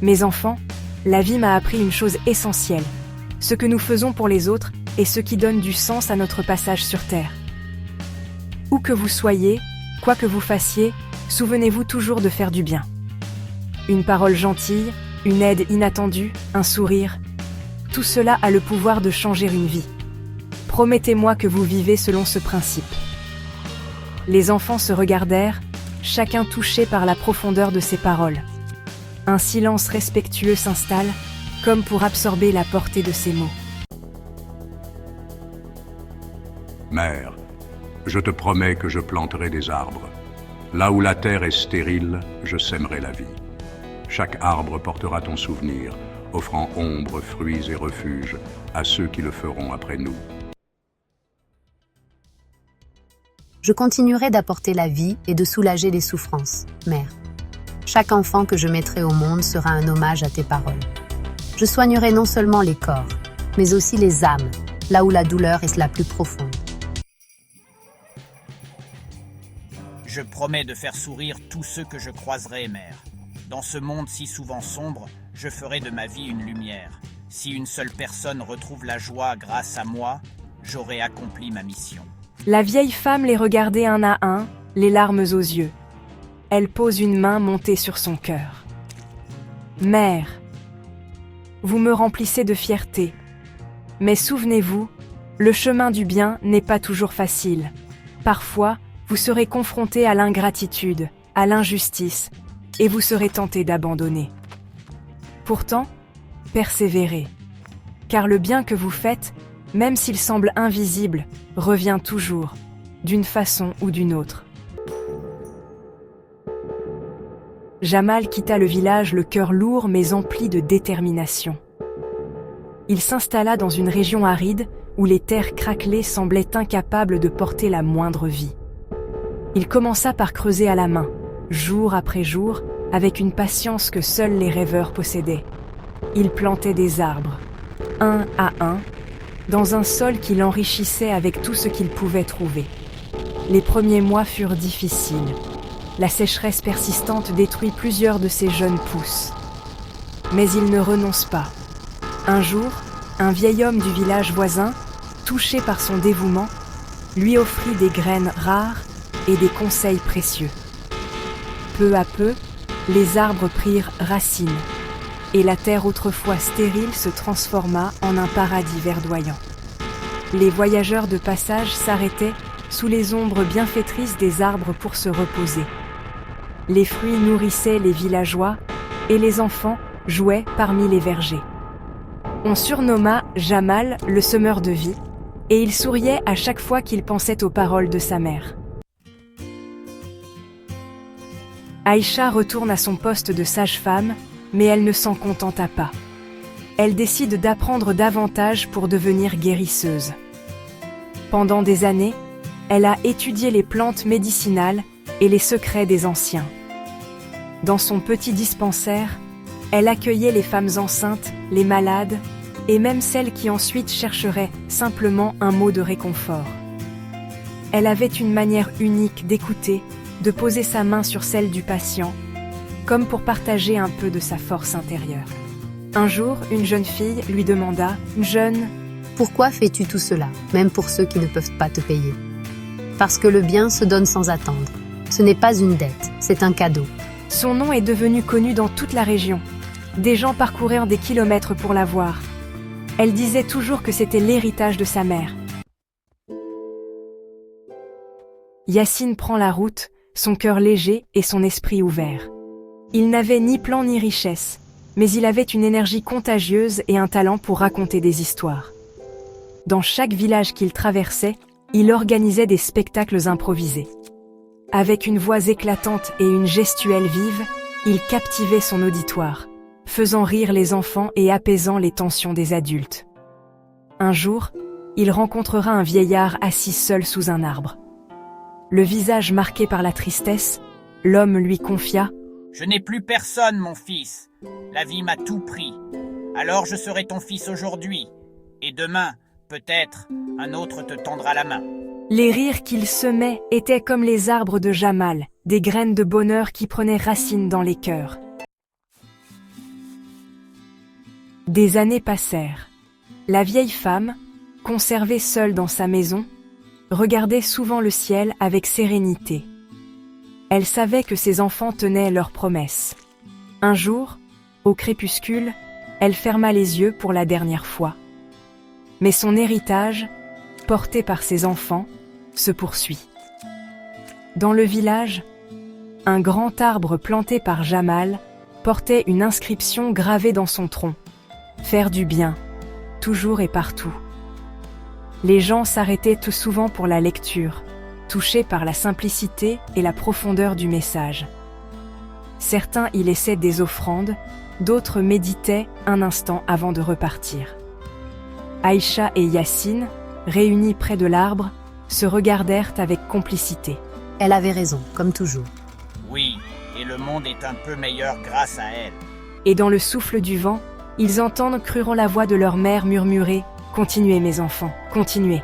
Mes enfants, la vie m'a appris une chose essentielle. Ce que nous faisons pour les autres est ce qui donne du sens à notre passage sur Terre. Où que vous soyez, quoi que vous fassiez, souvenez-vous toujours de faire du bien. Une parole gentille, une aide inattendue, un sourire, tout cela a le pouvoir de changer une vie. Promettez-moi que vous vivez selon ce principe. Les enfants se regardèrent, chacun touché par la profondeur de ses paroles. Un silence respectueux s'installe, comme pour absorber la portée de ses mots. Mère, je te promets que je planterai des arbres. Là où la terre est stérile, je sèmerai la vie. Chaque arbre portera ton souvenir, offrant ombre, fruits et refuge à ceux qui le feront après nous. Je continuerai d'apporter la vie et de soulager les souffrances, Mère. Chaque enfant que je mettrai au monde sera un hommage à tes paroles. Je soignerai non seulement les corps, mais aussi les âmes, là où la douleur est la plus profonde. Je promets de faire sourire tous ceux que je croiserai, Mère. Dans ce monde si souvent sombre, je ferai de ma vie une lumière. Si une seule personne retrouve la joie grâce à moi, j'aurai accompli ma mission. La vieille femme les regardait un à un, les larmes aux yeux. Elle pose une main montée sur son cœur. Mère, vous me remplissez de fierté. Mais souvenez-vous, le chemin du bien n'est pas toujours facile. Parfois, vous serez confronté à l'ingratitude, à l'injustice, et vous serez tenté d'abandonner. Pourtant, persévérez, car le bien que vous faites, même s'il semble invisible, revient toujours, d'une façon ou d'une autre. Jamal quitta le village le cœur lourd mais empli de détermination. Il s'installa dans une région aride où les terres craquelées semblaient incapables de porter la moindre vie. Il commença par creuser à la main, jour après jour, avec une patience que seuls les rêveurs possédaient. Il plantait des arbres, un à un, dans un sol qu'il enrichissait avec tout ce qu'il pouvait trouver. Les premiers mois furent difficiles. La sécheresse persistante détruit plusieurs de ses jeunes pousses. Mais il ne renonce pas. Un jour, un vieil homme du village voisin, touché par son dévouement, lui offrit des graines rares et des conseils précieux. Peu à peu, les arbres prirent racine, et la terre autrefois stérile se transforma en un paradis verdoyant. Les voyageurs de passage s'arrêtaient sous les ombres bienfaitrices des arbres pour se reposer. Les fruits nourrissaient les villageois, et les enfants jouaient parmi les vergers. On surnomma Jamal le semeur de vie, et il souriait à chaque fois qu'il pensait aux paroles de sa mère. Aïcha retourne à son poste de sage-femme, mais elle ne s'en contenta pas. Elle décide d'apprendre davantage pour devenir guérisseuse. Pendant des années, elle a étudié les plantes médicinales et les secrets des anciens. Dans son petit dispensaire, elle accueillait les femmes enceintes, les malades, et même celles qui ensuite chercheraient simplement un mot de réconfort. Elle avait une manière unique d'écouter, de poser sa main sur celle du patient, comme pour partager un peu de sa force intérieure. Un jour, une jeune fille lui demanda « Jeune, Pourquoi fais-tu tout cela, même pour ceux qui ne peuvent pas te payer? Parce que le bien se donne sans attendre. Ce n'est pas une dette, c'est un cadeau. » Son nom est devenu connu dans toute la région. Des gens parcoururent des kilomètres pour la voir. Elle disait toujours que c'était l'héritage de sa mère. Yacine prend la route, son cœur léger et son esprit ouvert. Il n'avait ni plan ni richesse, mais il avait une énergie contagieuse et un talent pour raconter des histoires. Dans chaque village qu'il traversait, il organisait des spectacles improvisés. Avec une voix éclatante et une gestuelle vive, il captivait son auditoire, faisant rire les enfants et apaisant les tensions des adultes. Un jour, il rencontrera un vieillard assis seul sous un arbre. Le visage marqué par la tristesse, l'homme lui confia « Je n'ai plus personne, mon fils. La vie m'a tout pris. Alors je serai ton fils aujourd'hui. Et demain, peut-être, un autre te tendra la main. » Les rires qu'il semait étaient comme les arbres de Jamal, des graines de bonheur qui prenaient racine dans les cœurs. Des années passèrent. La vieille femme, conservée seule dans sa maison, regardait souvent le ciel avec sérénité. Elle savait que ses enfants tenaient leurs promesses. Un jour, au crépuscule, elle ferma les yeux pour la dernière fois. Mais son héritage, porté par ses enfants, se poursuit. Dans le village, un grand arbre planté par Jamal portait une inscription gravée dans son tronc. Faire du bien, toujours et partout. Les gens s'arrêtaient tout souvent pour la lecture, touchés par la simplicité et la profondeur du message. Certains y laissaient des offrandes, d'autres méditaient un instant avant de repartir. Aïcha et Yassine, réunis près de l'arbre, se regardèrent avec complicité. Elle avait raison, comme toujours. Oui, et le monde est un peu meilleur grâce à elle. Et dans le souffle du vent, ils entendent cruront la voix de leur mère murmurer « Continuez mes enfants, continuez ».